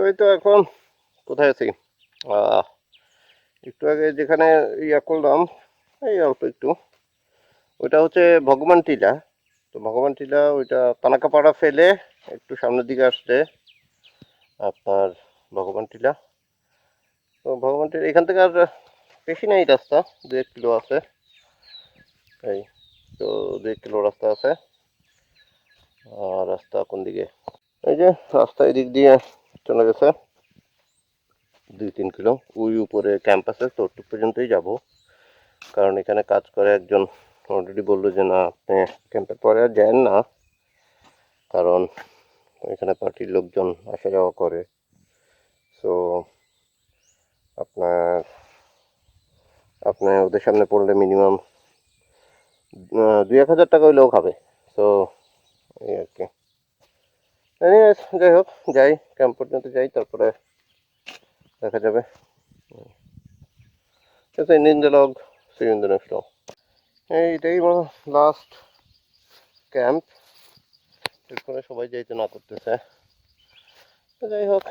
এই তো এখন কোথায় আছি? একটু আগে যেখানে ইয়া করলাম, এই অল্প একটু, ওইটা হচ্ছে ভগবান টিলা। তো ভগবান টিলা ওইটা তানাকাপাড়া ফেলে একটু সামনের দিকে আসলে আপনার ভগবান টিলা। তো ভগবান টিলা এখান থেকে আর বেশি নেই রাস্তা, 2-1 কিলো আছে। এই তো 2-1 কিলো রাস্তা আছে। আর রাস্তা কোন দিকে? এই যে রাস্তা এদিক দিয়ে চলে গেছে 2-3 কিলো। ওই উপরে ক্যাম্পাসে তো ওটুক পর্যন্তই যাব, কারণ এখানে কাজ করে একজন অলরেডি বললো যে না, আপনি ক্যাম্পের পরে আর যান না, কারণ এখানে পার্টির লোকজন আসা যাওয়া করে। সো আপনার ওদের সামনে পড়লে মিনিমাম 2-1 হাজার টাকা হইলেও খাবে। সো এই আর কি। যাই হোক, যাই ক্যাম্প পর্যন্ত যাই, তারপরে দেখা যাবে। In the log, see in the next log. এইটাই লাস্ট ক্যাম্প, এরপরে সবাই যাইতে না করতেছে। যাই হোক,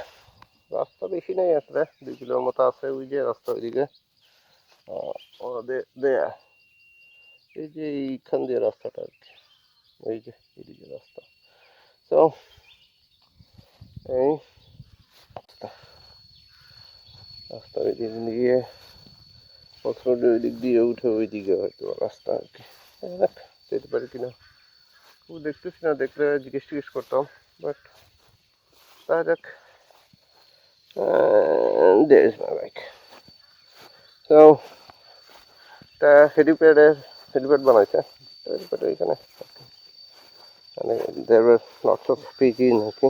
রাস্তা বেশি নেই, আসলে 2 কিলোর মতো আছে। ওই যে রাস্তা ওইদিকে, এই যে এইখান দিয়ে রাস্তাটা আর কি, এই যে এইদিকে রাস্তা। তো এই রাস্তা ওই দিক দিয়ে ওই দিক দিয়ে উঠে ওইদিকে হয়তো রাস্তা আর কি। যেতে পারি কিনা দেখতেছি না, দেখলে জিজ্ঞেস করতাম, বাট তাই দেখ। There is my bike. So তা হেলিপ্যাড বানাইছে, হেলিপ্যাড এখানে মানে there were lots of pigeon নাকি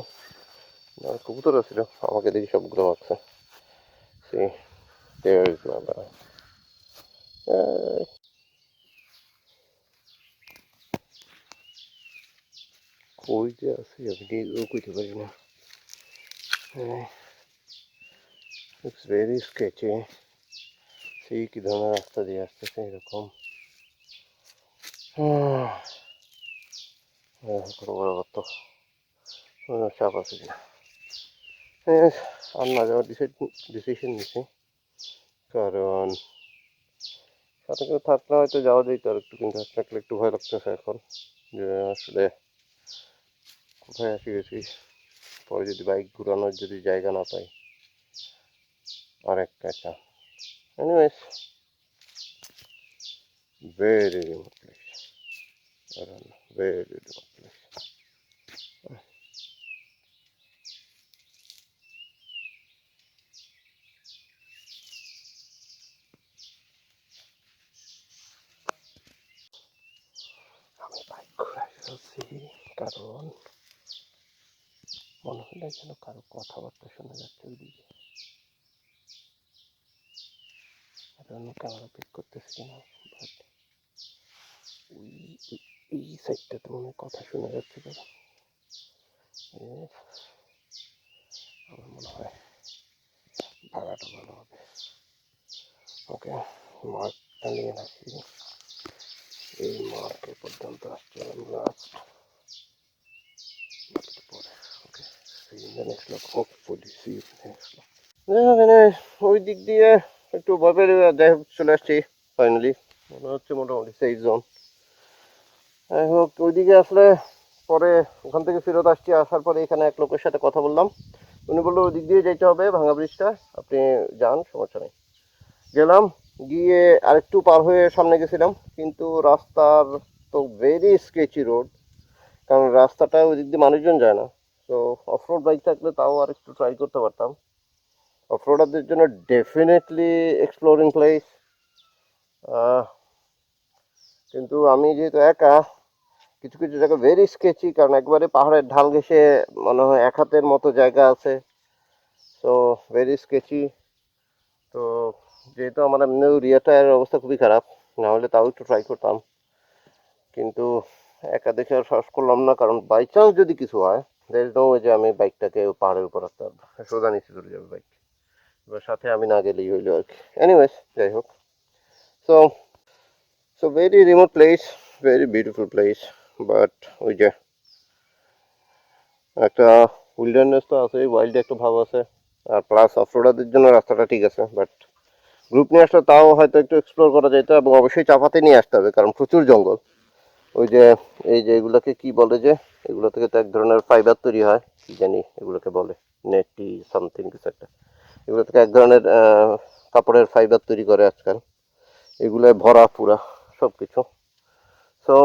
কবুতর ছিল, আমাকে দেখি সবগুলো মারছে। See, there is my bike. কই যে আছে আমি নিজেও কইতে পারি না। Looks very sketchy. সেই কি ধরনের রাস্তা দিয়ে আসতেছে এরকম। তো চাপ আছে কিনা আর না যাওয়ার ডিসিশন নিছি, কারণ সাথে কেউ থাকলে হয়তো যাওয়া যেত আর একটু, কিন্তু থাকলে একটু ভয় লাগতেছে এখন যে আসলে কোথায় আসি গেছি, পরে যদি বাইক ঘুরানোর যদি জায়গা না পাই আর এক কাঁচা। Anyways, very remote place. I don't know, very remote place. আমি বাইক ঘুরাই ফেলছি, কারণ মনে হলো যেন কারো কথাবার্তা শোনা যাচ্ছে ওইদিকে। ক্যামেরা পিক করতেছি কিনা, বাট এই সাইডটাতে মনে হয় কথা শোনা যাচ্ছে। কারণ আমার মনে হয় ভাড়াটা ভালো হবে। ওকে, মার্কটা নিয়ে রাখি, এই মার্কের পর্যন্ত আসছে লাস্ট, পরে ওকে ওই দিক দিয়ে একটু ভয় যাই হোক চলে আসছি ফাইনালি। মনে হচ্ছে মোটামুটি সেফ জোন। যাই হোক, ওইদিকে আসলে পরে ওখান থেকে ফেরত আসছি, আসার পরে এখানে এক লোকের সাথে কথা বললাম। উনি বললো ওই দিক দিয়ে যেতে হবে, ভাঙা ব্রিজটা, আপনি যান, সমস্যা নেই। গেলাম, গিয়ে আরেকটু পার হয়ে সামনে গেছিলাম, কিন্তু রাস্তার তো ভেরি স্কেচি রোড, কারণ রাস্তাটা ওই দিক দিয়ে মানুষজন যায় না। তো অফরোড বাইক থাকলে তাও আর একটু ট্রাই করতে পারতাম। অফরোডারদের জন্য ডেফিনেটলি এক্সপ্লোরিং প্লেস, কিন্তু আমি যেহেতু একা, কিছু কিছু জায়গা ভেরি স্কেচি, কারণ একবারে পাহাড়ের ঢাল ঘেঁষে মনে হয় 1 হাতের মতো জায়গা আছে। তো ভেরি স্কেচি। তো যেহেতু আমার এমনিও রিয়ার টায়ারের অবস্থা খুবই খারাপ, না হলে তাও একটু ট্রাই করতাম, কিন্তু একা দেখে আর সাহস করলাম না, কারণ বাই চান্স যদি কিছু হয়, দের ইজ নো ওয়ে যে আমি বাইকটাকে পাহাড়ের উপর রাখতে পারবো, সোজা নিচে চলে যাবে বাইক, এবার সাথে আমি না গেলেই হইলো আর কি। এনিওয়েজ, যাই হোক, so very remote place, very beautiful place, but ওই যে একটা উইল্ডারনেস তো আছে, ওয়াইল্ড একটা ভাব আছে, আর প্লাস অফরোডারদের জন্য রাস্তাটা ঠিক আছে। বাট গ্রুপ নিয়ে আসলে তাও হয়তো একটু এক্সপ্লোর করা যেত, এবং অবশ্যই চাপাতে নিয়ে আসতে হবে কারণ প্রচুর জঙ্গল। ওই যে এই যে এগুলোকে কি বলে, যে এগুলো থেকে তো এক ধরনের ফাইবার তৈরি হয়, কি জানি এগুলোকে বলে, নেটি সামথিং কিছু একটা। এগুলো থেকে এক ধরনের কাপড়ের ফাইবার তৈরি করে আজকাল, এগুলোয় ভরা পুরা সব কিছু। সো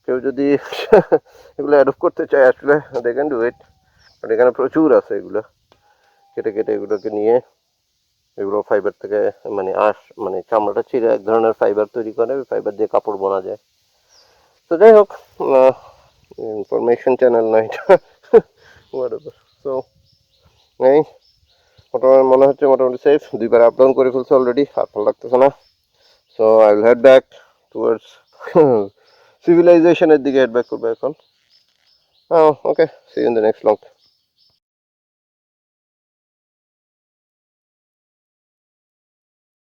কেউ যদি এগুলো অ্যাডপ্ট করতে চায় আসলে they can do it, but এখানে প্রচুর আছে এগুলো। কেটে কেটে এগুলোকে নিয়ে এগুলো ফাইবার থেকে মানে চামড়াটা ছিঁড়ে এক ধরনের ফাইবার তৈরি করে, ওই ফাইবার দিয়ে কাপড় বোনা যায়। তো যাই হোক, ইনফরমেশন চ্যানেল না এটা। সো এই মোটামুটি মনে হচ্ছে মোটামুটি সেফ, 2বার আপ ডাউন করে ফেলছে অলরেডি, আর ভালো লাগতেছে না। So I will head back towards সিভিলাইজেশনের দিকে হেড ব্যাক করবো এখন। Okay, see you in the next blog.